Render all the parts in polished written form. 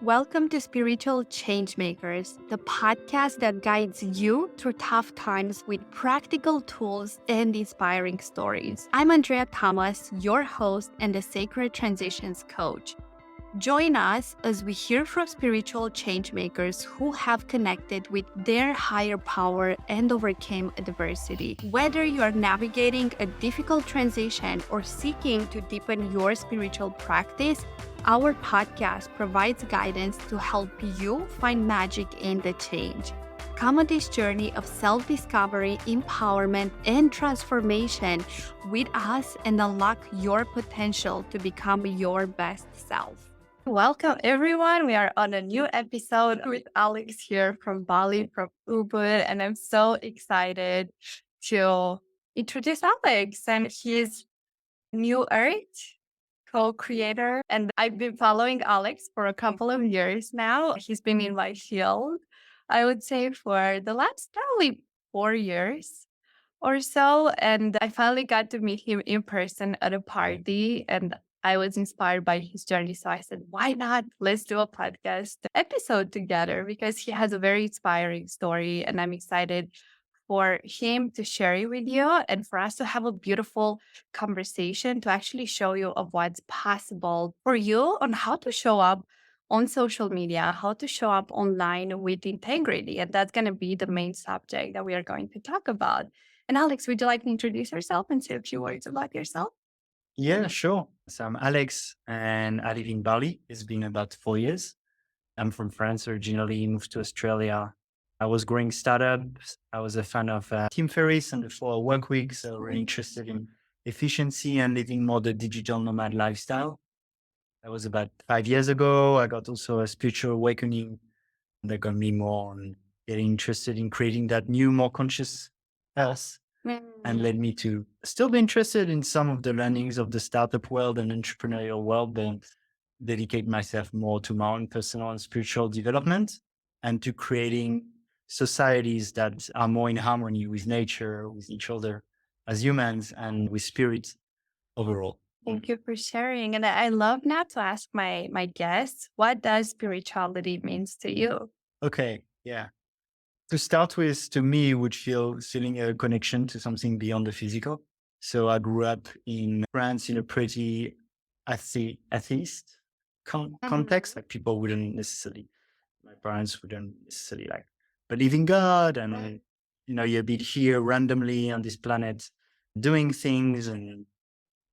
Welcome to Spiritual Changemakers, the podcast that guides you through tough times with practical tools and inspiring stories. I'm Andrea Thomas, your host and the Sacred Transitions Coach. Join us as we hear from spiritual changemakers who have connected with their higher power and overcame adversity. Whether you are navigating a difficult transition or seeking to deepen your spiritual practice, our podcast provides guidance to help you find magic in the change. Come on this journey of self-discovery, empowerment, and transformation with us and unlock your potential to become your best self. Welcome, everyone. We are on a new episode with Alex here from Bali, from Ubud, and I'm so excited to introduce Alex. And he's New Earth co-creator, and I've been following Alex for a couple of years now. He's been in my field, I would say, for the last probably 4 years or so. And I finally got to meet him in person at a party, and I was inspired by his journey. So I said, why not? Let's do a podcast episode together, because he has a very inspiring story, and I'm excited for him to share it with you and for us to have a beautiful conversation to actually show you of what's possible for you on how to show up on social media, how to show up online with integrity. And that's going to be the main subject that we are going to talk about. And Alex, would you like to introduce yourself and say a few words about yourself? Yeah, sure. So I'm Alex and I live in Bali. It's been about 4 years. I'm from France originally, moved to Australia. I was growing startups. I was a fan of Tim Ferriss and the 4 Work Week. So really interested in efficiency and living more the digital nomad lifestyle. That was about 5 years ago. I got also a spiritual awakening that got me more on getting interested in creating that new, more conscious us and led me to still be interested in some of the learnings of the startup world and entrepreneurial world, but dedicate myself more to my own personal and spiritual development and to creating societies that are more in harmony with nature, with each other as humans and with spirit overall. Thank you for sharing. And I love now to ask my guests, what does spirituality means to you? Okay. Yeah. To start with, to me, it would feeling a connection to something beyond the physical. So I grew up in France in a pretty atheist context. Like people wouldn't necessarily, my parents wouldn't necessarily like believe in God, and you're a bit here randomly on this planet, doing things, and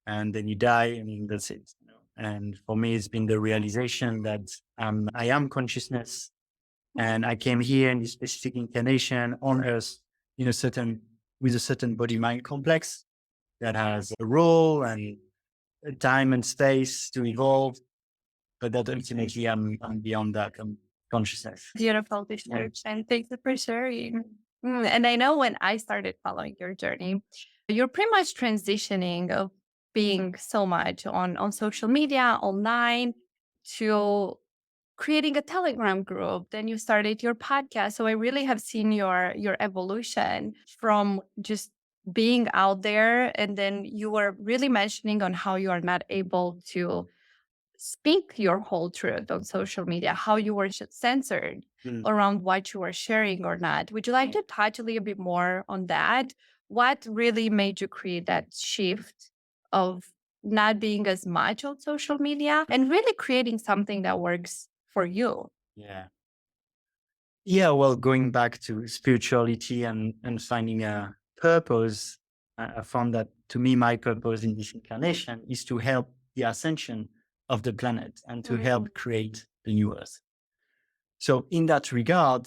then you die, and that's it. And for me, it's been the realization that I am consciousness. And I came here in this specific incarnation on Earth with a certain body-mind complex that has a role and a time and space to evolve, but that ultimately I'm beyond that. I'm consciousness. Beautiful description. Thanks for sharing. And I know when I started following your journey, you're pretty much transitioning of being so much on social media, online, to creating a Telegram group. Then you started your podcast. So I really have seen your evolution from just being out there. And then you were really mentioning on how you are not able to speak your whole truth on social media, how you were censored around what you were sharing or not. Would you like to touch a little bit more on that? What really made you create that shift of not being as much on social media and really creating something that works for you? Yeah. Yeah. Well, going back to spirituality and finding a purpose, I found that to me, my purpose in this incarnation is to help the ascension of the planet and to help create the new Earth. So in that regard,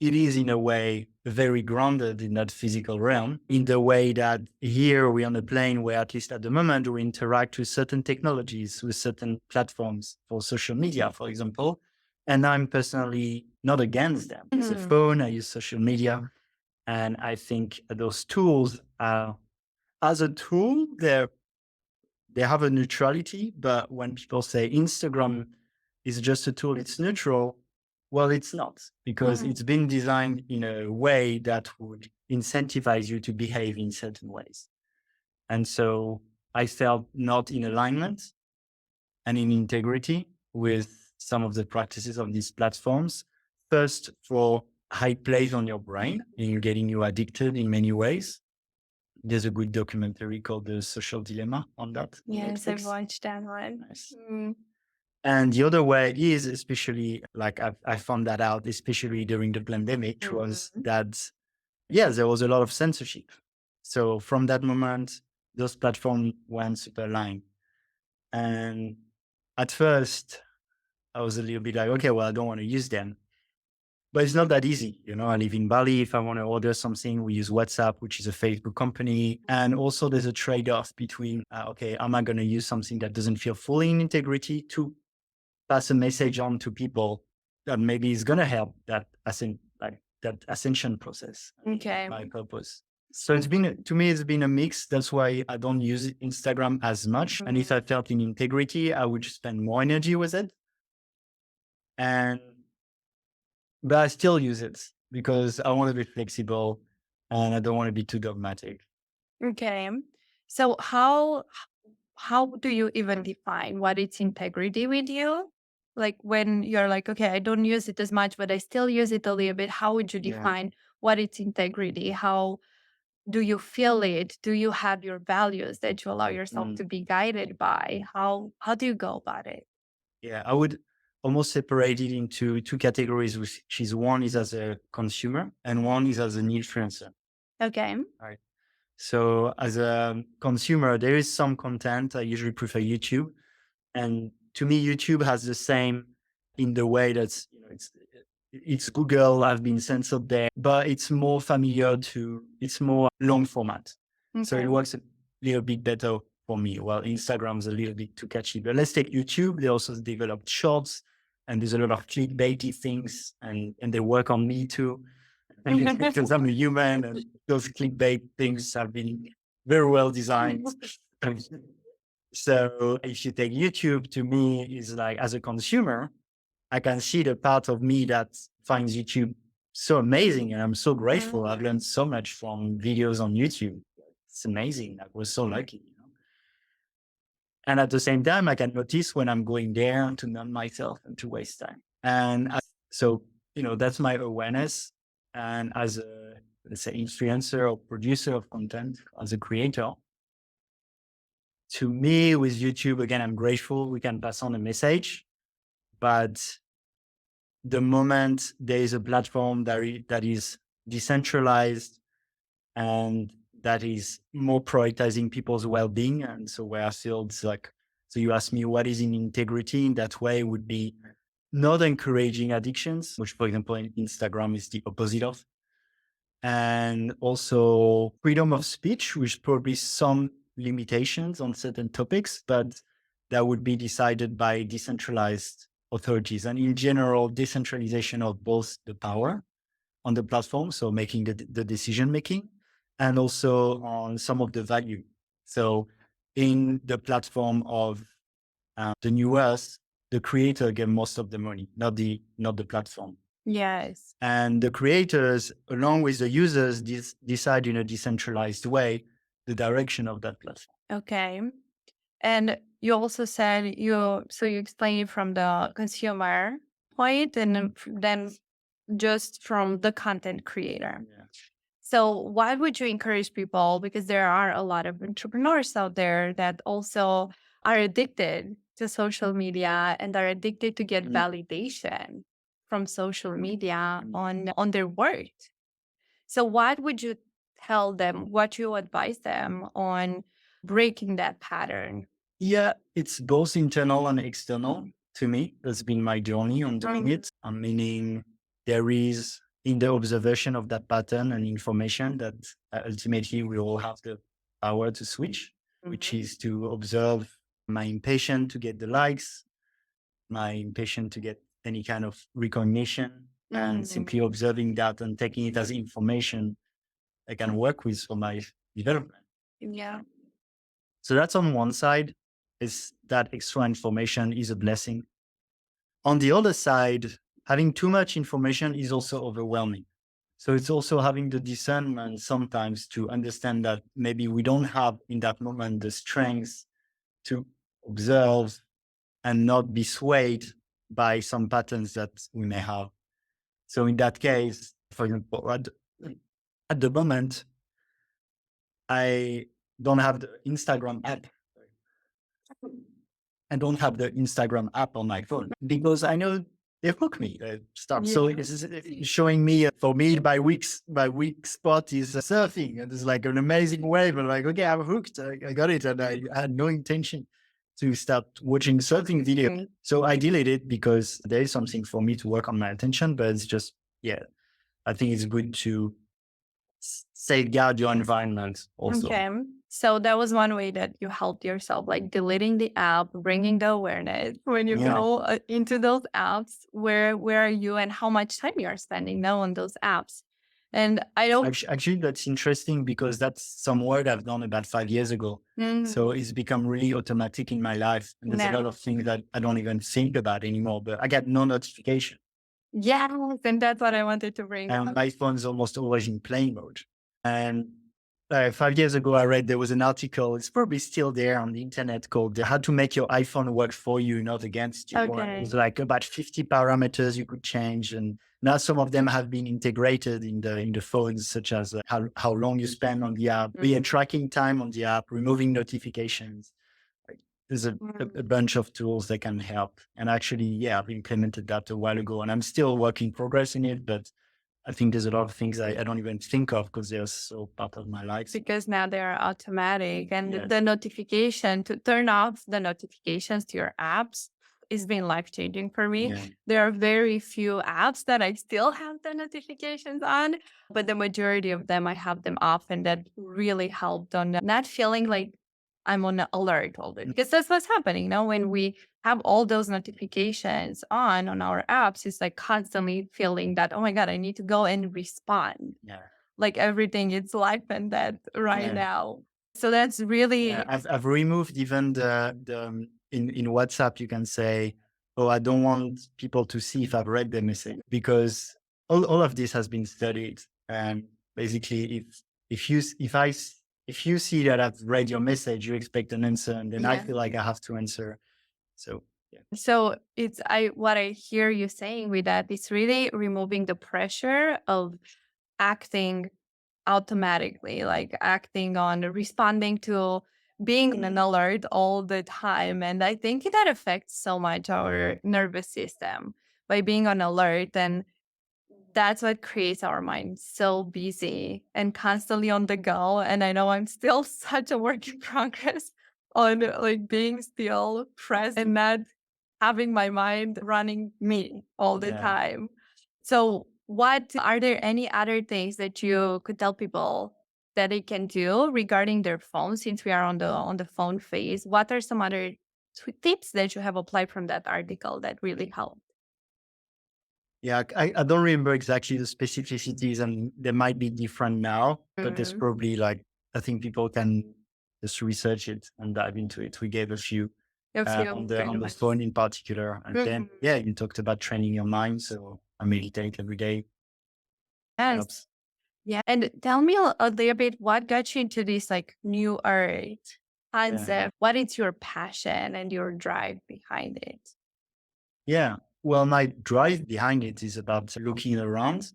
it is in a way very grounded in that physical realm, in the way that here we're on a plane where, at least at the moment, we interact with certain technologies, with certain platforms for social media, for example. And I'm personally not against them. It's a phone, I use social media. And I think those tools are, as a tool, they have a neutrality. But when people say Instagram is just a tool, it's neutral, well, it's not, because it's been designed in a way that would incentivize you to behave in certain ways. And so I felt not in alignment and in integrity with some of the practices of these platforms. First, for how it plays on your brain in getting you addicted in many ways. There's a good documentary called The Social Dilemma on that. Yes, I've Netflix. watched that one. Nice. Mm. And the other way is, especially like I found that out, especially during the pandemic, was that, yeah, there was a lot of censorship. So from that moment, those platforms went super line. And at first, I was a little bit like, okay, well, I don't want to use them. But it's not that easy. You know, I live in Bali. If I want to order something, we use WhatsApp, which is a Facebook company. And also there's a trade-off between, okay, am I going to use something that doesn't feel fully in integrity to pass a message on to people that maybe is going to help that ascension process. Okay. My purpose. So it's been, to me, it's been a mix. That's why I don't use Instagram as much. And if I felt in integrity, I would spend more energy with it. But I still use it because I want to be flexible and I don't want to be too dogmatic. Okay. So how do you even define what is integrity with you? Like when you're like, okay, I don't use it as much, but I still use it a little bit. How would you define what is integrity? How do you feel it? Do you have your values that you allow yourself to be guided by? How do you go about it? Yeah, I would almost separate it into two categories, which is one is as a consumer and one is as an influencer. Okay. Right. So as a consumer, there is some content. I usually prefer YouTube. And to me, YouTube has the same in the way that's, you know, it's Google, I've been censored there, but it's more familiar it's more long format. So it works a little bit better for me. Well, Instagram's a little bit too catchy, but let's take YouTube. They also developed shorts and there's a lot of clickbaity things and they work on me too. Because I'm a human and those clickbait things have been very well designed. So if you take YouTube, to me, is like, as a consumer, I can see the part of me that finds YouTube so amazing. And I'm so grateful. I've learned so much from videos on YouTube. It's amazing. I was so lucky. You know? And at the same time, I can notice when I'm going there to numb myself and to waste time. So, you know, that's my awareness. And as a, let's say, influencer or producer of content, as a creator, to me, with YouTube, again, I'm grateful we can pass on a message. But the moment there is a platform that is decentralized and that is more prioritizing people's well-being, and so where I feel it's like, so you ask me what is in integrity in that way would be not encouraging addictions, which, for example, in Instagram is the opposite of, and also freedom of speech, which probably some limitations on certain topics, but that would be decided by decentralized authorities. And in general, decentralization of both the power on the platform, so making the decision making, and also on some of the value. So in the platform of the New Earth, the creator get most of the money, not the platform. Yes. And the creators, along with the users, decide in a decentralized way the direction of that platform. Okay. And you also said you explained it from the consumer point and then just from the content creator. Yeah. So why would you encourage people? Because there are a lot of entrepreneurs out there that also are addicted to social media and are addicted to get validation from social media on their work. So what would you tell them, what you advise them on breaking that pattern? Yeah, it's both internal and external to me. That's been my journey on doing it. Meaning there is in the observation of that pattern and information that ultimately we all have the power to switch, which is to observe my impatience to get the likes, my impatience to get any kind of recognition, and simply observing that and taking it as information I can work with for my development. Yeah. So that's on one side, is that extra information is a blessing. On the other side, having too much information is also overwhelming. So it's also having the discernment sometimes to understand that maybe we don't have in that moment the strength to observe and not be swayed by some patterns that we may have. So in that case, for example, at the moment, I don't have the Instagram app. I don't have the Instagram app on my phone because I know they hook me. Stuff. So it's showing me for me my week spot is surfing, and it's like an amazing wave. I'm like, okay, I'm hooked. I got it, and I had no intention to start watching surfing video. So I deleted it because there is something for me to work on my attention. But it's just I think it's good to safeguard your environment also. Okay. So that was one way that you helped yourself, like deleting the app, bringing the awareness. When you go into those apps, where are you and how much time you are spending now on those apps? And I don't Actually, that's interesting because that's some work I've done about 5 years ago. So it's become really automatic in my life. And there's a lot of things that I don't even think about anymore, but I get no notification. Yes, and that's what I wanted to bring And up. my phone's almost always in plane mode. And 5 years ago, I read there was an article, it's probably still there on the internet, called How to Make Your iPhone Work For You, Not Against You. Okay. It was like about 50 parameters you could change. And now some of them have been integrated in the phones, such as how long you spend on the app, tracking time on the app, removing notifications. There's a bunch of tools that can help. And actually, I've implemented that a while ago, and I'm still work in progress in it, but I think there's a lot of things I don't even think of because they're so part of my life. Because now they are automatic, and the notification, to turn off the notifications to your apps has been life-changing for me. Yeah. There are very few apps that I still have the notifications on, but the majority of them, I have them off, and that really helped on not feeling like I'm on alert all day. Because that's what's happening now when we have all those notifications on our apps. It's like constantly feeling that, oh my God, I need to go and respond. Yeah. Like everything, it's life and death right now. So that's really I've removed even the in WhatsApp, you can say, oh, I don't want people to see if I've read the message, because all of this has been studied. And basically, if you see that I've read your message, you expect an answer, and then I feel like I have to answer. So So it's what I hear you saying with that, it's really removing the pressure of acting automatically, like acting on responding to being on an alert all the time. And I think that affects so much our nervous system by being on alert. And that's what creates our mind so busy and constantly on the go. And I know I'm still such a work in progress on like being still present and not having my mind running me all the time. So what are there any other things that you could tell people that they can do regarding their phone, since we are on the phone phase? What are some other tips that you have applied from that article that really helped? yeah, I don't remember exactly the specificities, and they might be different now, but there's probably I think people can just research it and dive into it. We gave a few on the phone in particular. And then, you talked about training your mind. So I meditate every day. Yes. Helps. Yeah. And tell me a little bit, what got you into this like new art concept? What is your passion and your drive behind it? Yeah. Well, my drive behind it is about looking around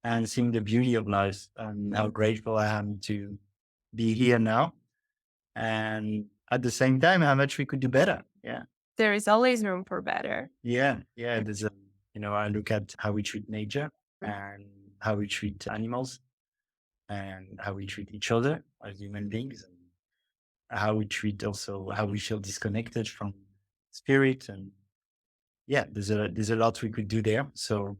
and seeing the beauty of life and how grateful I am to be here now. And at the same time, how much we could do better. Yeah. There is always room for better. Yeah. Yeah. There's I look at how we treat nature and how we treat animals and how we treat each other as human beings, and how we treat also how we feel disconnected from spirit. And there's a lot we could do there. So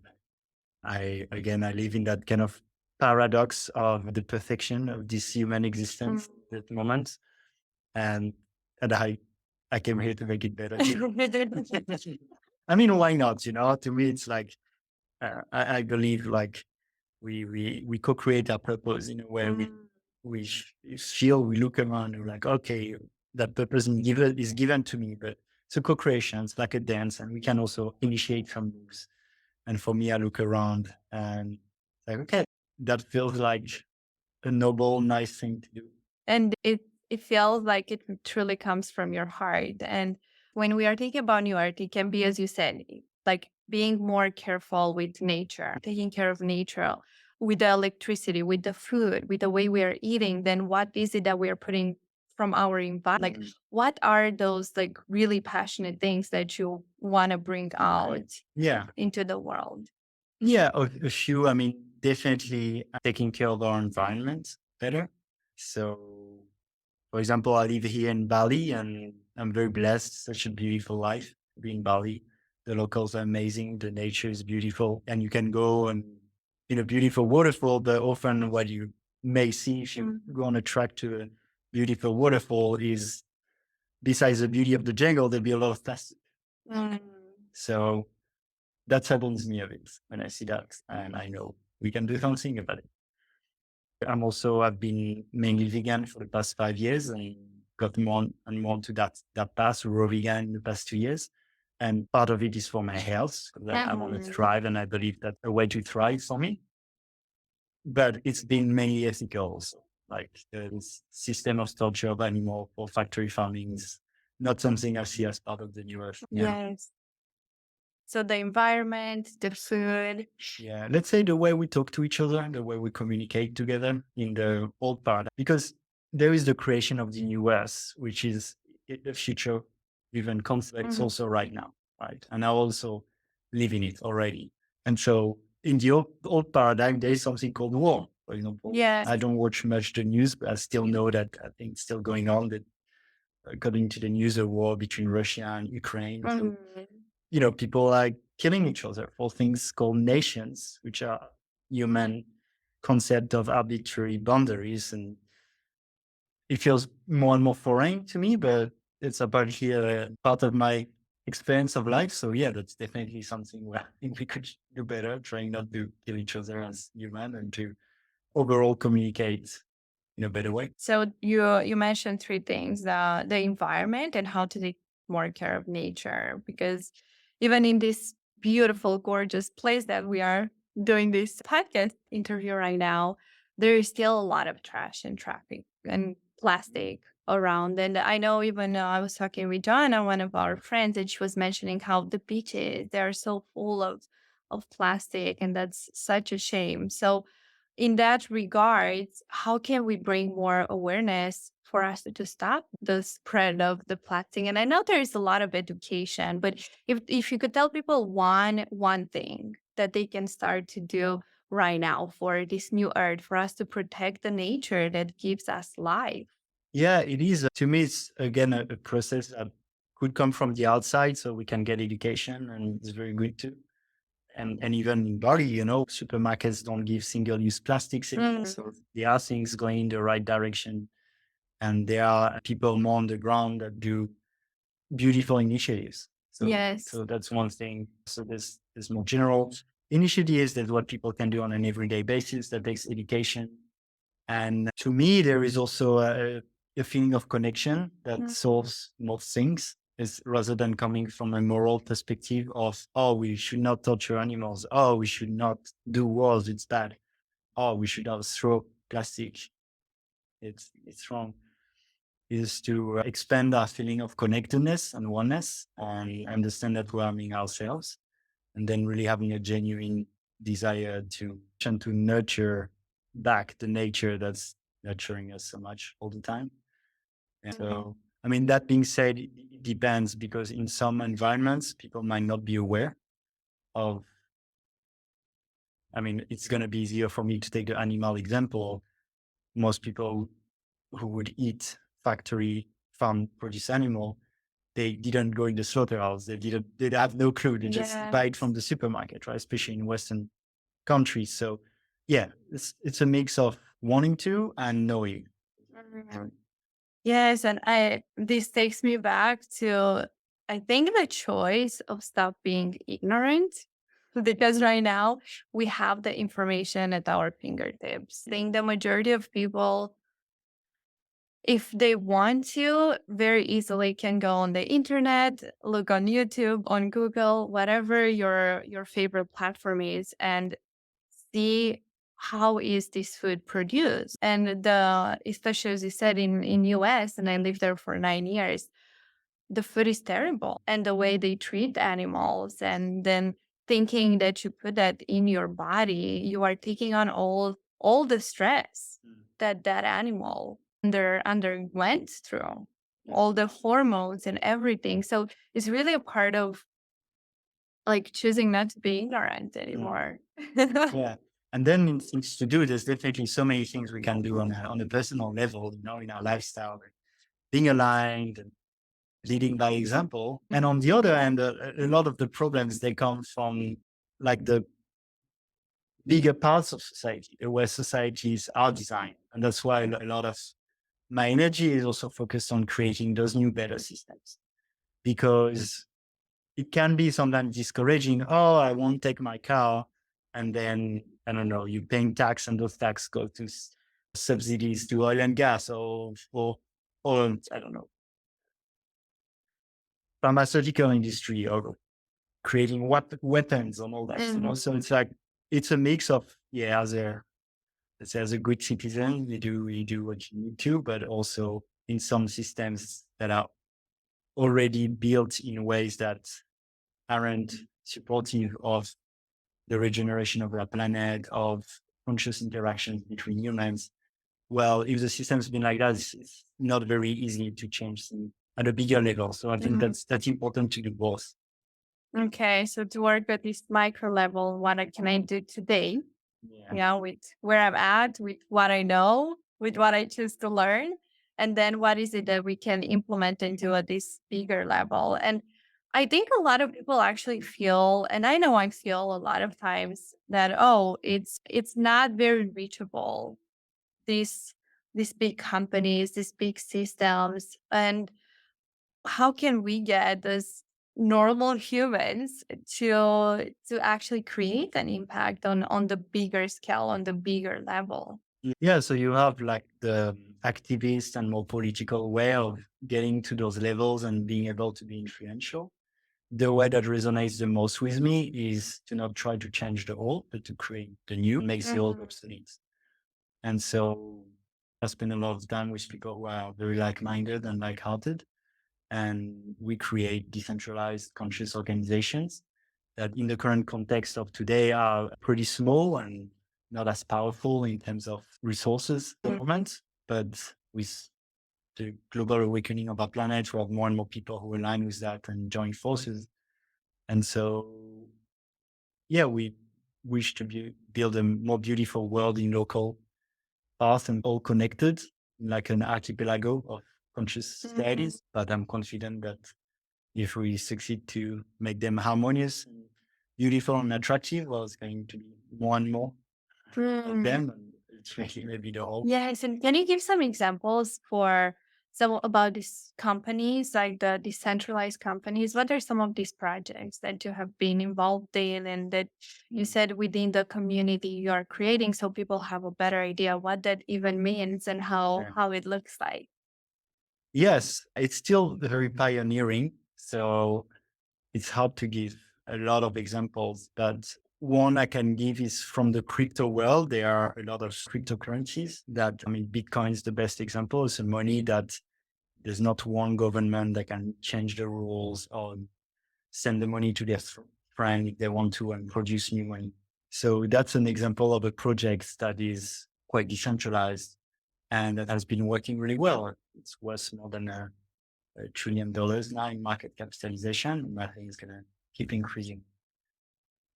I live in that kind of paradox of the perfection of this human existence at the moment. And I came here to make it better. I mean, why not? To me, it's like, I believe like we co-create our purpose in a way. We feel, we look around, and we're like, okay, that purpose is given to me, but it's a co-creation. It's like a dance, and we can also initiate some moves. And for me, I look around and like, okay, that feels like a noble, nice thing to do. And it feels like it truly comes from your heart. And when we are thinking about new art, it can be, as you said, like being more careful with nature, taking care of nature, with the electricity, with the food, with the way we are eating, then what is it that we are putting from our environment? Like, what are those like really passionate things that you want to bring out Yeah. into the world? Yeah, a few. I mean, definitely taking care of our environment better. So, for example, I live here in Bali and I'm very blessed. Such a beautiful life being in Bali. The locals are amazing. The nature is beautiful. And you can go and in a beautiful waterfall, but often what you may see if you go on a trek to a beautiful waterfall is besides the beauty of the jungle, there'll be a lot of plastic. So that saddens me a bit when I see that. And I know we can do something about it. I've been mainly vegan for the past 5 years and got more and more to that path, raw vegan in the past 2 years. And part of it is for my health, because I want to thrive and I believe that's a way to thrive for me. But it's been mainly ethical also. Like this system of torture of animal for factory farming is not something I see as part of the new earth. Yes. So the environment, the food. Yeah, let's say the way we talk to each other, the way we communicate together in the old paradigm, because there is the creation of the new Earth, which is the future driven concept. It's also right now, right? And I also live in it already. And so in the old paradigm, there is something called war, for example. Yes. I don't watch much the news, but I still know that I think it's still going on. That according to the news, a war between Russia and Ukraine. So people are killing each other for things called nations, which are human concept of arbitrary boundaries. And it feels more and more foreign to me, but it's apparently a part of my experience of life. So yeah, that's definitely something where I think we could do better, trying not to kill each other as human and to overall communicate in a better way. So you mentioned three things: the environment and how to take more care of nature. Because even in this beautiful, gorgeous place that we are doing this podcast interview right now, there is still a lot of trash and traffic and plastic around. And I know even I was talking with Joanna, one of our friends, and she was mentioning how the beaches they are so full of plastic, and that's such a shame. So in that regard, how can we bring more awareness for us to stop the spread of the plastic? And I know there is a lot of education, but if you could tell people one thing that they can start to do right now for this new earth, for us to protect the nature that gives us life. Yeah, it is. To me, it's again a process that could come from the outside, so we can get education, and it's very good too. And even in Bali, supermarkets don't give single-use plastics anymore. So there are things going in the right direction, and there are people more on the ground that do beautiful initiatives. So, Yes. so that's one thing. So there's more general initiatives. That's what people can do on an everyday basis. That takes education. And to me, there is also a feeling of connection that solves most things. Is rather than coming from a moral perspective of, oh, we should not torture animals. Oh, we should not do wars. It's bad. Oh, we should not throw plastic. It's wrong. Is to expand our feeling of connectedness and oneness and understand that we're harming ourselves, and then really having a genuine desire to nurture back the nature that's nurturing us so much all the time. And so, I mean, that being said, it depends, because in some environments, people might not be aware of, I mean, it's going to be easier for me to take the animal example. Most people who would eat factory farm produce animal, they didn't go in the slaughterhouse. They have no clue. They just buy it from the supermarket, right? Especially in Western countries. So yeah, it's a mix of wanting to and knowing. Yes, and this takes me back to I think the choice of stop being ignorant, because right now we have the information at our fingertips. I think the majority of people, if they want to, very easily can go on the internet, look on YouTube, on Google, whatever your favorite platform is, and see how is this food produced. And especially as you said in US, and I lived there for 9 years, the food is terrible and the way they treat animals, and then thinking that you put that in your body, you are taking on all the stress that that animal underwent through, all the hormones and everything. So it's really a part of like choosing not to be ignorant anymore. Yeah. And then in things to do, there's definitely so many things we can do on a personal level, in our lifestyle, like being aligned and leading by example. And on the other hand, a lot of the problems, they come from like the bigger parts of society, where societies are designed. And that's why a lot of my energy is also focused on creating those new, better systems, because it can be sometimes discouraging. Oh, I won't take my car. And then, I don't know, you're paying tax and those tax go to subsidies to oil and gas or I don't know, pharmaceutical industry or creating weapons and all that. So it's like, it's a mix of, as a good citizen, you do what you need to, but also in some systems that are already built in ways that aren't supportive of the regeneration of our planet, of conscious interactions between humans. Well, if the system's been like that, it's not very easy to change them at a bigger level. So I think that's important to do both. Okay, so to work at this micro level, what can I do today? With where I'm at, with what I know, with what I choose to learn, and then what is it that we can implement into at this bigger level. And I think a lot of people actually feel, and I know I feel a lot of times that, oh, it's not very reachable. These these big companies, these big systems, and how can we get those normal humans to actually create an impact on the bigger scale, on the bigger level? Yeah, so you have like the activist and more political way of getting to those levels and being able to be influential. The way that resonates the most with me is to not try to change the old, but to create the new, makes the old obsolete. And so I spend a lot of time with people who are very like-minded and like-hearted. And we create decentralized conscious organizations that in the current context of today are pretty small and not as powerful in terms of resources at the moment. But with the global awakening of our planet, we have more and more people who align with that and join forces. And so, we wish to build a more beautiful world in local path and all connected, like an archipelago of conscious societies. But I'm confident that if we succeed to make them harmonious, and beautiful and attractive, well, it's going to be more and more of them. And it's really maybe the hope. Yes, and can you give some examples for some about these companies, like the decentralized companies? What are some of these projects that you have been involved in, and that you said within the community you are creating, so people have a better idea what that even means and how it looks like? Yes, it's still very pioneering. So it's hard to give a lot of examples, but one I can give is from the crypto world. There are a lot of cryptocurrencies that, I mean, Bitcoin is the best example. It's a money that there's not one government that can change the rules or send the money to their friend if they want to and produce new money. So that's an example of a project that is quite decentralized and that has been working really well. It's worth more than $1 trillion now in market capitalization, and I think it's going to keep increasing.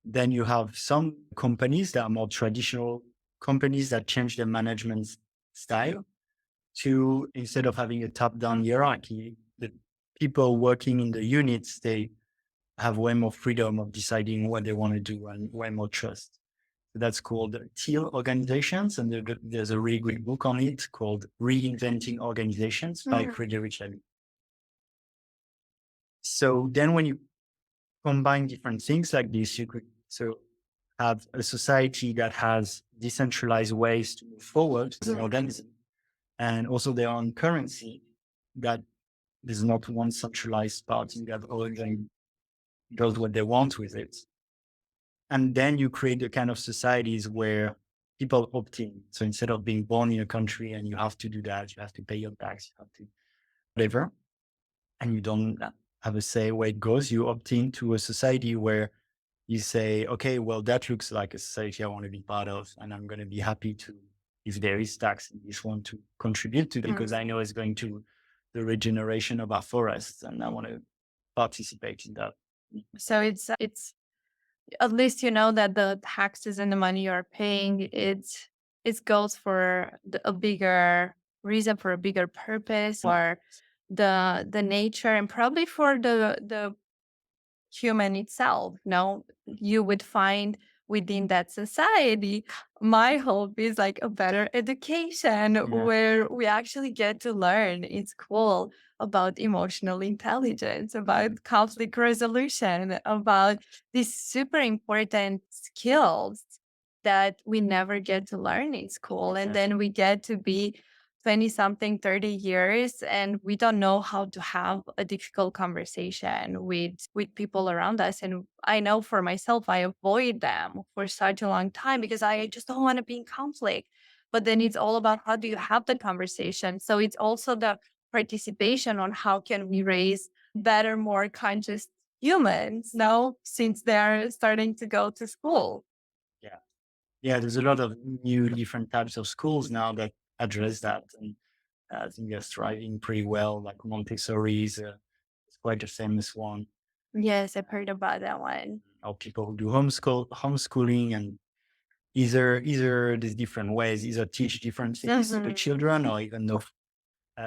Then you have some companies that are more traditional companies that change their management style to, instead of having a top-down hierarchy, the people working in the units, they have way more freedom of deciding what they want to do and way more trust. So that's called teal organizations. And there's a really good book on it called Reinventing Organizations by Frederick Levy. So then when you combine different things like this, you could have a society that has decentralized ways to move forward as an organism, and also their own currency, that there's not one centralized party that organ does what they want with it. And then you create the kind of societies where people opt in. So instead of being born in a country and you have to do that, you have to pay your tax, you have to whatever, and you don't have a say where it goes. You opt into a society where you say, okay, well, that looks like a society I want to be part of, and I'm going to be happy to, if there is tax in this one, to contribute to that, because I know it's going to the regeneration of our forests, and I want to participate in that. So it's at least you know that the taxes and the money you're paying, it goes for a bigger reason, for a bigger purpose, for the nature, and probably for the human itself. No, you would find within that society, my hope is like a better education where we actually get to learn. It's cool about emotional intelligence, about conflict resolution, about these super important skills that we never get to learn in school. And then we get to be 20 something, 30 years, and we don't know how to have a difficult conversation with people around us. And I know for myself, I avoid them for such a long time because I just don't want to be in conflict. But then it's all about how do you have the conversation. So it's also the participation on how can we raise better, more conscious humans now since they're starting to go to school. Yeah. Yeah, there's a lot of new different types of schools now that address that. And I think they're thriving pretty well, like Montessori is it's quite a famous one. Yes, I've heard about that one. Or people who do homeschooling, and either there's different ways, either teach different things to the children, or even though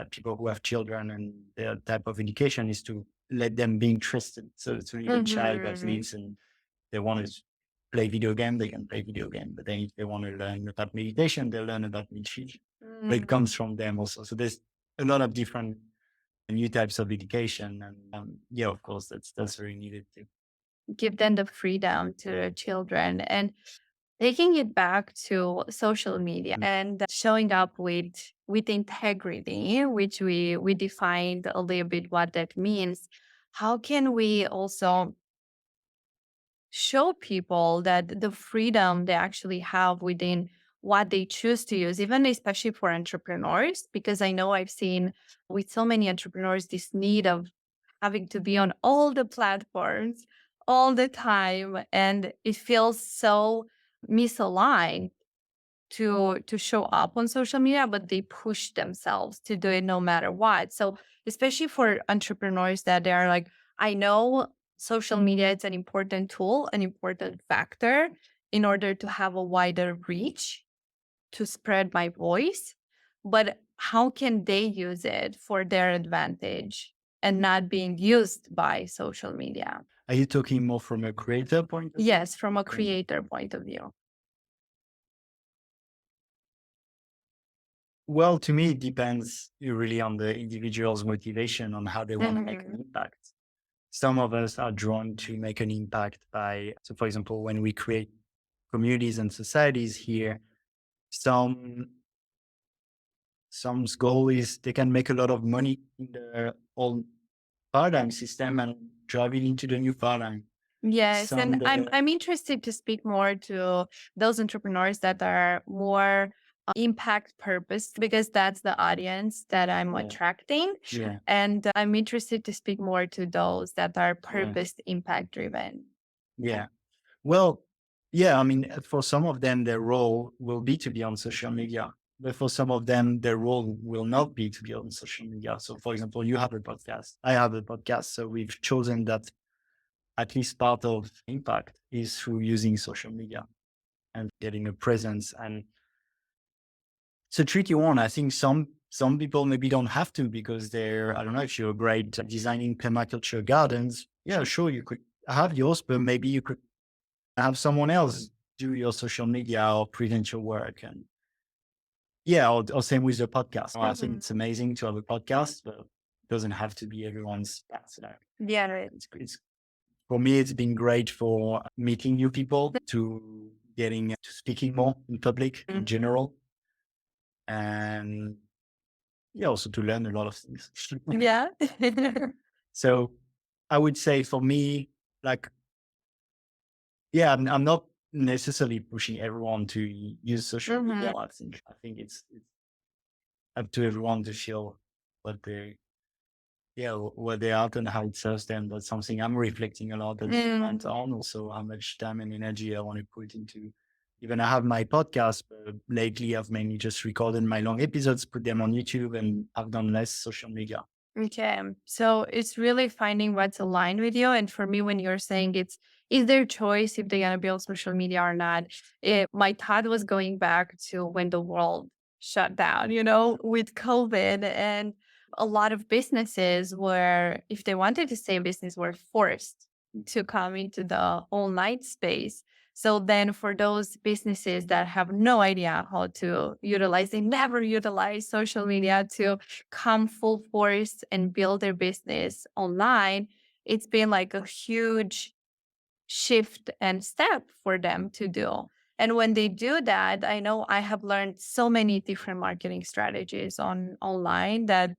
people who have children, and their type of education is to let them be interested. So it's really the child that leads, and they want to play video game, they can play video game. But then if they want to learn about meditation, they'll learn about meditation. But it comes from them also. So there's a lot of different new types of education. And yeah, of course, that's very needed too. Give them the freedom to the children. And taking it back to social media and showing up with integrity, which we defined a little bit what that means. How can we also show people that the freedom they actually have within what they choose to use, even especially for entrepreneurs? Because I know I've seen with so many entrepreneurs this need of having to be on all the platforms all the time, and it feels so misaligned to show up on social media, but they push themselves to do it no matter what. So especially for entrepreneurs that they are like, I know social media is an important tool, an important factor in order to have a wider reach, to spread my voice, but how can they use it for their advantage and not being used by social media? Are you talking more from a creator point of view? Yes, from a creator point of view. Well, to me, it depends really on the individual's motivation on how they want to make an impact. Some of us are drawn to make an impact by, so for example, when we create communities and societies here, some's goal is they can make a lot of money in the old paradigm system and drive it into the new paradigm. Yes, and I'm interested to speak more to those entrepreneurs that are more impact purpose, because that's the audience that I'm attracting. Yeah. And I'm interested to speak more to those that are purpose impact driven. Yeah. Well, yeah, I mean, for some of them, their role will be to be on social media. But for some of them, their role will not be to be on social media. So, for example, you have a podcast, I have a podcast. So we've chosen that at least part of impact is through using social media and getting a presence. And it's a tricky one. I think some people maybe don't have to, because I don't know, if you're great at designing permaculture gardens, yeah, sure, you could have yours, but maybe you could have someone else do your social media or present your work. And yeah, or same with the podcast. I think it's amazing to have a podcast, but it doesn't have to be everyone's path. Yeah, right. It's for me, it's been great for meeting new people, to getting to speaking more in public in general. And yeah, also to learn a lot of things. Yeah. So I would say for me, like, yeah, I'm not necessarily pushing everyone to use social media. I think it's up to everyone to feel what they what they are and how it serves them. That's something I'm reflecting a lot at this moment Mm. on. Also, how much time and energy I want to put into. Even I have my podcast, but lately I've mainly just recorded my long episodes, put them on YouTube, and I've done less social media. Okay. So it's really finding what's aligned with you. And for me, when you're saying is their choice if they're going to be on social media or not, my thought was going back to when the world shut down, with COVID. And a lot of businesses were, if they wanted to stay in business, were forced to come into the online space. So then for those businesses that have no idea how to utilize, they never utilize social media to come full force and build their business online, it's been like a huge shift and step for them to do. And when they do that, I know I have learned so many different marketing strategies online that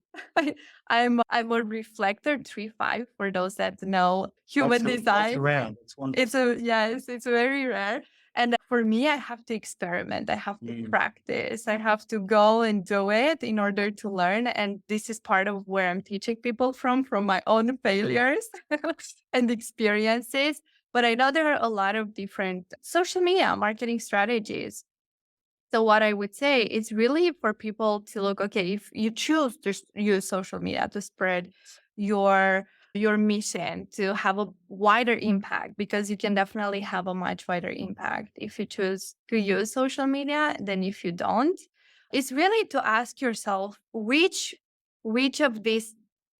I'm a reflector 3-5 for those that know human That's design. rare. That's wonderful. It's very rare. And for me, I have to experiment. I have to practice. I have to go and do it in order to learn. And this is part of where I'm teaching people from my own failures and experiences. But I know there are a lot of different social media marketing strategies. So what I would say is really for people to look, okay, if you choose to use social media to spread your mission, to have a wider impact, because you can definitely have a much wider impact if you choose to use social media than if you don't. It's really to ask yourself which of these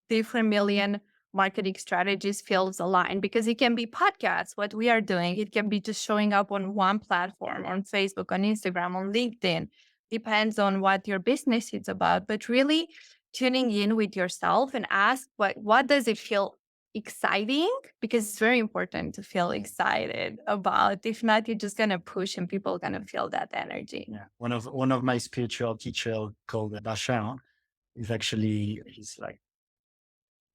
different million marketing strategies feels aligned, because it can be podcasts, what we are doing. It can be just showing up on one platform, on Facebook, on Instagram, on LinkedIn. Depends on what your business is about, but really tuning in with yourself and ask what does it feel exciting, because it's very important to feel excited about. If not, you're just gonna push and people are gonna feel that energy. Yeah. One of my spiritual teacher called Bashar is actually, he's like,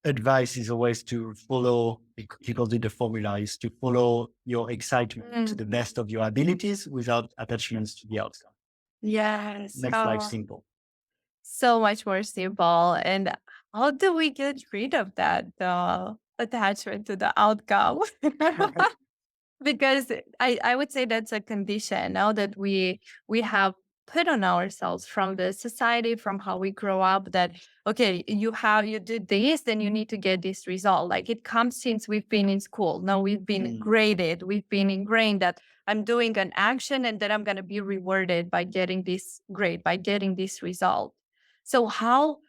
advice is always to follow, he calls it the formula, is to follow your excitement to the best of your abilities without attachments to the outcome. Yes. Makes life simple. So much more simple. And how do we get rid of that attachment to the outcome? Because I would say that's a condition now that we have put on ourselves from the society, from how we grow up, that okay, you did this, then you need to get this result. Like it comes since we've been in school. Now we've been graded, we've been ingrained that I'm doing an action and then I'm going to be rewarded by getting this grade, by getting this result. So how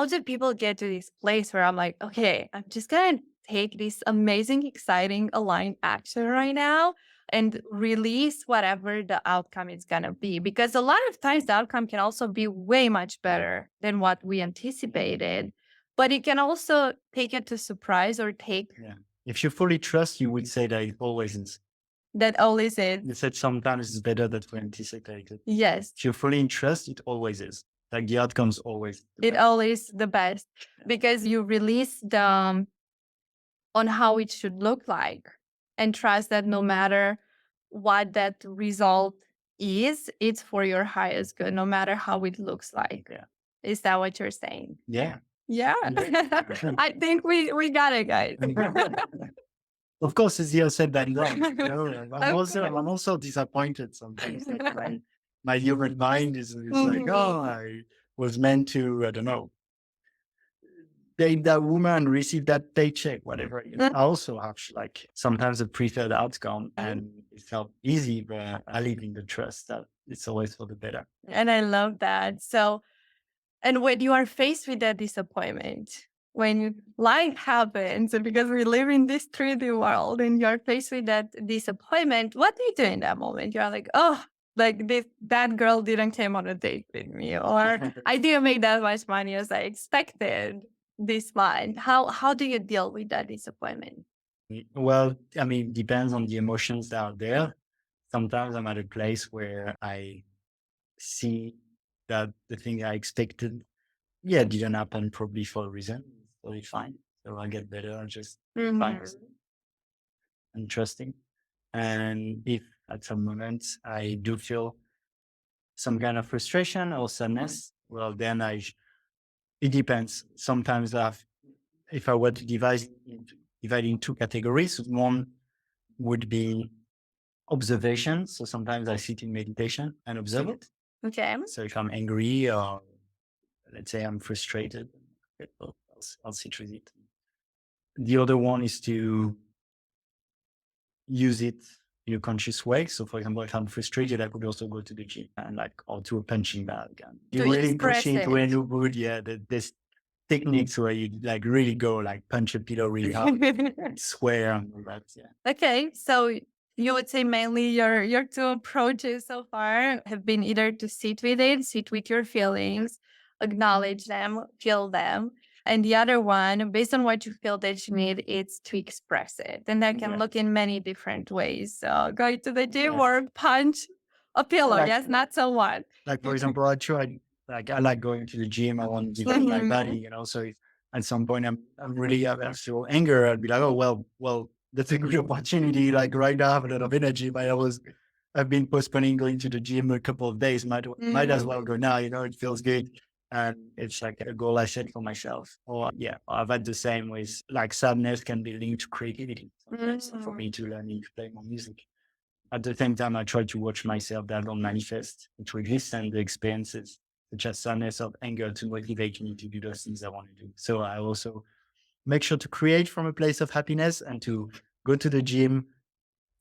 do people get to this place where I'm like, okay, I'm just going to take this amazing, exciting, aligned action right now and release whatever the outcome is going to be? Because a lot of times the outcome can also be way much better than what we anticipated, but it can also take it to surprise or take. Yeah. If you fully trust, you would say that it always is. That always is. You said sometimes it's better than we anticipated. Yes. If you fully in trust, it always is. Like the outcome's always. It always the best, because you release the on how it should look like and trust that no matter what that result is, it's for your highest good, no matter how it looks like. Yeah. Is that what you're saying? Yeah. Yeah. I think we got it, guys. Of course, easier said than done. Of I'm also disappointed sometimes. Like my human mind is like, oh, I was meant to, I don't know, date that woman, receive that paycheck, whatever. I also have like sometimes a preferred outcome, and it felt easy, but I live in the trust that it's always for the better. And I love that. So, and when you are faced with that disappointment, when life happens, and because we live in this 3D world and you're faced with that disappointment, what do you do in that moment? You're like, oh, like that girl didn't came on a date with me, or I didn't make that much money as I expected this month. How do you deal with that disappointment? Well, I mean, depends on the emotions that are there. Sometimes I'm at a place where I see that the thing I expected, didn't happen, probably for a reason. It's totally fine. So I'll get better and just find and trusting. And if at some moments I do feel some kind of frustration or sadness, well, then it depends. Sometimes if I were to divide in two categories, one would be observation. So sometimes I sit in meditation and observe it. Okay. So if I'm angry or let's say I'm frustrated, I'll sit with it. The other one is to use it in a conscious way. So for example, if I'm frustrated, I could also go to the gym and or to a punching bag and you To really express push it it. when you're good. Yeah, there's techniques where you really go punch a pillow really hard, swear and all that. Yeah. Okay, so you would say mainly your two approaches so far have been either to sit with it, sit with your feelings, acknowledge them, feel them. And the other one, based on what you feel that you need, it's to express it. And that can look in many different ways. So go to the gym or punch a pillow. Yes, not so one. Like for example, I like going to the gym. I want to develop my body, so if at some point I'm really I feel anger, I'd be like, oh well, that's a good opportunity. Like right now I have a lot of energy, but I've been postponing going to the gym a couple of days. Might as well go now. It feels good. And it's like a goal I set for myself. Or I've had the same with sadness can be linked to creativity. Sometimes for me to learning to play more music. At the same time, I try to watch myself that don't manifest to exist and the experiences, such as sadness or anger, to motivate me to do those things I want to do. So I also make sure to create from a place of happiness and to go to the gym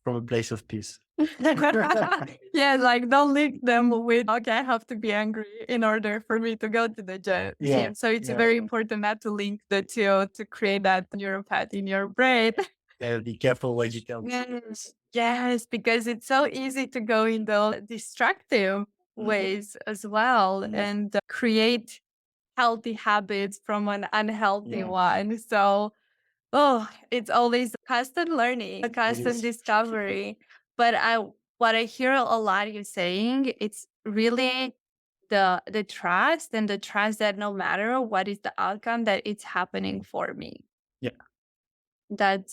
from a place of peace. Yeah, don't link them with, okay, I have to be angry in order for me to go to the gym. Yeah, So it's very important not to link the two to create that neuropath in your brain. Yeah, be careful what you tell me. Yes, because it's so easy to go in the destructive ways as well and create healthy habits from an unhealthy one. So, it's always a constant learning, a constant discovery. But what I hear a lot you saying, it's really the trust and the trust that no matter what is the outcome, that it's happening for me. Yeah.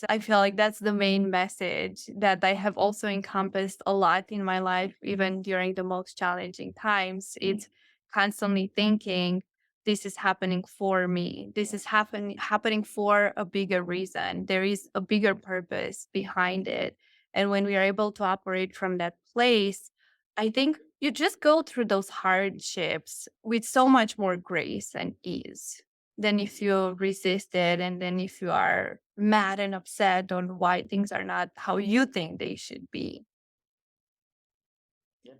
I feel like that's the main message that I have also encompassed a lot in my life, even during the most challenging times. It's constantly thinking, this is happening for me. This is happening for a bigger reason. There is a bigger purpose behind it. And when we are able to operate from that place, I think you just go through those hardships with so much more grace and ease than if you resist it, and then if you are mad and upset on why things are not how you think they should be. Yeah,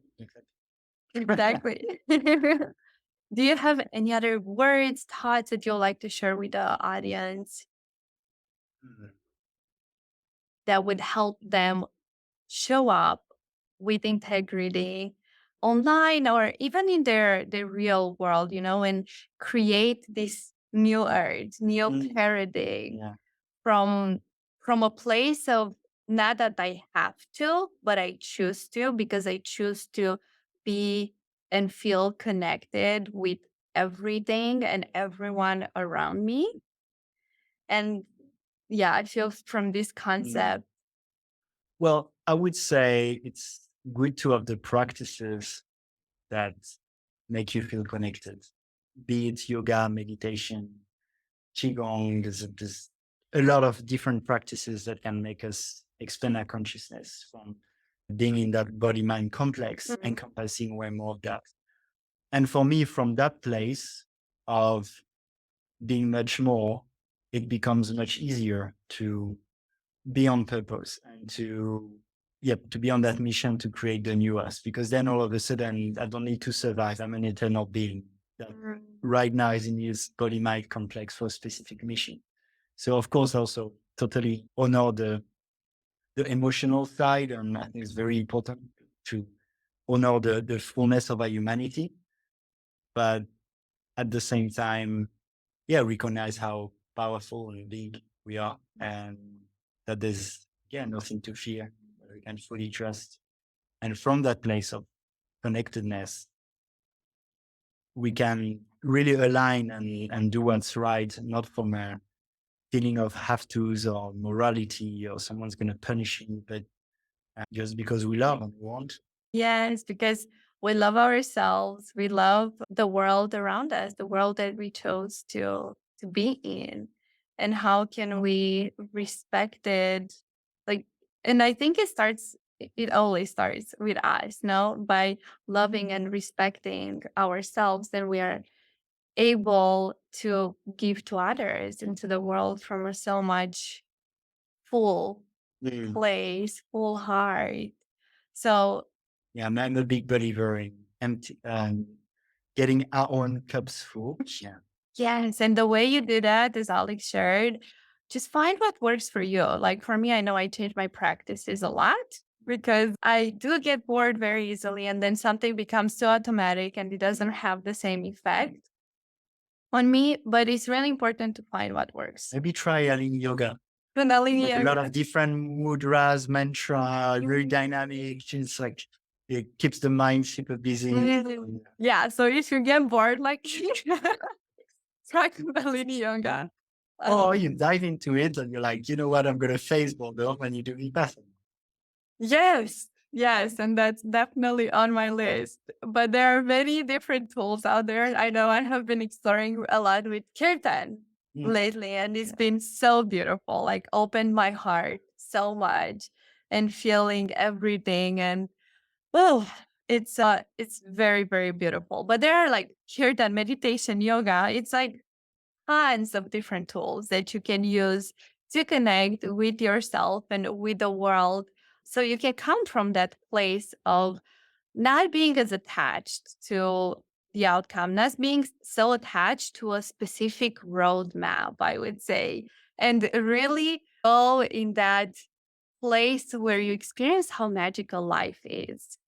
Exactly. Do you have any other words, thoughts that you'd like to share with the audience that would help them show up with integrity online or even in their real world, and create this new earth, new paradigm from a place of not that I have to, but I choose to, because I choose to be and feel connected with everything and everyone around me. And I feel from this concept. Well, I would say it's good to have the practices that make you feel connected, be it yoga, meditation, qigong. There's a lot of different practices that can make us expand our consciousness from being in that body-mind complex, encompassing way more of that. And for me, from that place of being much more, it becomes much easier to be on purpose and to be on that mission to create the new us, because then all of a sudden I don't need to survive. I'm an eternal being that right now is in his body mind complex for a specific mission. So of course also totally honor the emotional side, and I think it's very important to honor the fullness of our humanity, but at the same time recognize how powerful and big we are, and that there's nothing to fear. We can fully trust. And from that place of connectedness, we can really align and do what's right, not from a feeling of have tos or morality or someone's going to punish you, but just because we love and want. Yes, because we love ourselves. We love the world around us, the world that we chose to be in. and how can we respect it? Like, and I think it always starts with us, no? By loving and respecting ourselves, then we are able to give to others into the world from a so much full place, full heart. So Yeah, I'm a big believer in empty, getting our own cups full. Yeah. yes, and the way you do that, as Alex shared, just find what works for you. Like for me, I know I change my practices a lot because I do get bored very easily, and then something becomes too automatic and it doesn't have the same effect on me. But it's really important to find what works. Maybe try Alin yoga. Kundalini Like a lot yoga. of different mudras, mantra, very dynamic. It's like it keeps the mind super busy. Yeah, so if you get bored, like try Kundalini yoga. Or you dive into it and you're like, you know what, I'm going to face Boulder when you do Vipassana. Yes, yes, and that's definitely on my list. But there are many different tools out there. I know I have been exploring a lot with kirtan lately, and it's been so beautiful. Like opened my heart so much, and feeling everything, and oh, it's very very beautiful. But there are like kirtan meditation yoga. It's like tons of different tools that you can use to connect with yourself and with the world. So you can come from that place of not being as attached to the outcome, not being so attached to a specific roadmap, I would say, and really go in that place where you experience how magical life is.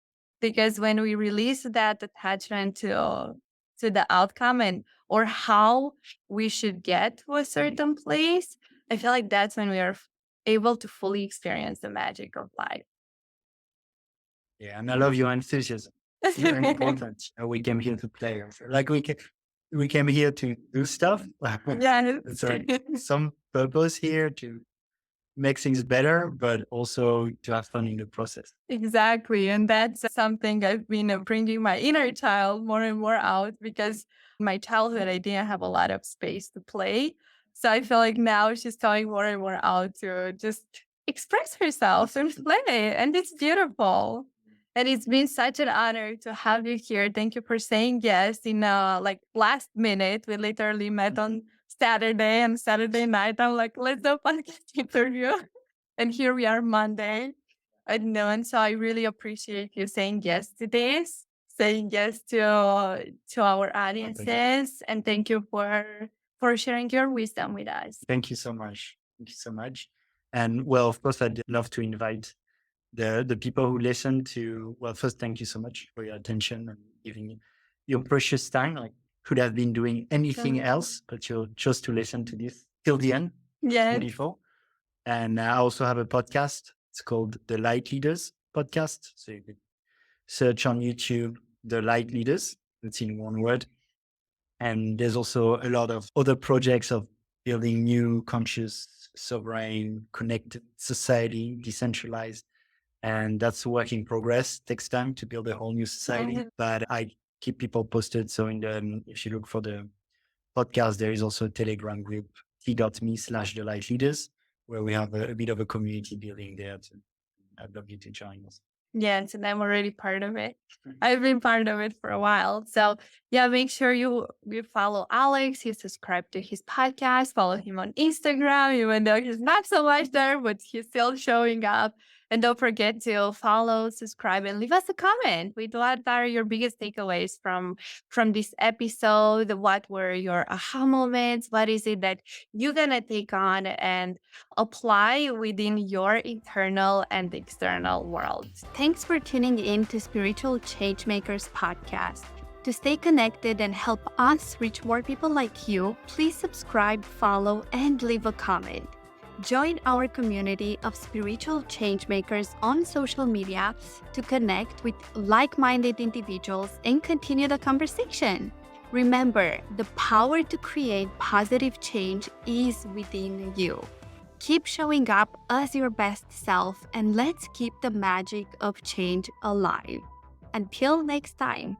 Because when we release that attachment to the outcome and or how we should get to a certain place, I feel like that's when we are able to fully experience the magic of life. Yeah, and I love your enthusiasm. It's very important. We came here to play. Like we came here to do stuff. Yeah. So some purpose here to make things better, but also to have fun in the process. Exactly. And that's something I've been bringing my inner child more and more out because my childhood, I didn't have a lot of space to play. So I feel like now she's coming more and more out to just express herself and play. And it's beautiful. And it's been such an honor to have you here. Thank you for saying yes in like last minute. We literally met on Saturday and Saturday night. I'm like, let's do a podcast interview. And here we are Monday at noon. So I really appreciate you saying yes to this, saying yes to our audiences, and thank you for sharing your wisdom with us. Thank you so much. Thank you so much. And well, of course, I'd love to invite the people who listen to, well, first, thank you so much for your attention and giving your precious time. Like, could have been doing anything else, but you chose to listen to this till the end. Yeah. Beautiful. And I also have a podcast. It's called The Light Leaders Podcast. So you could search on YouTube, The Light Leaders. It's in one word. And there's also a lot of other projects of building new, conscious, sovereign, connected society, decentralized. And that's a work in progress. Takes time to build a whole new society, but I keep people posted. So if you look for the podcast, there is also a Telegram group, t.me/the light leaders, where we have a bit of a community building there. I'd love you to join us. Yes, and I'm already part of it. I've been part of it for a while. So yeah, make sure you follow Alex. You subscribe to his podcast, follow him on Instagram, even though he's not so much there, but he's still showing up. And don't forget to follow, subscribe, and leave us a comment with what are your biggest takeaways from this episode. What were your aha moments? What is it that you're gonna take on and apply within your internal and external world? Thanks for tuning in to Spiritual Changemakers podcast. To stay connected and help us reach more people like you, please subscribe, follow, and leave a comment. Join our community of spiritual changemakers on social media to connect with like-minded individuals and continue the conversation. Remember, the power to create positive change is within you. Keep showing up as your best self, and let's keep the magic of change alive. Until next time.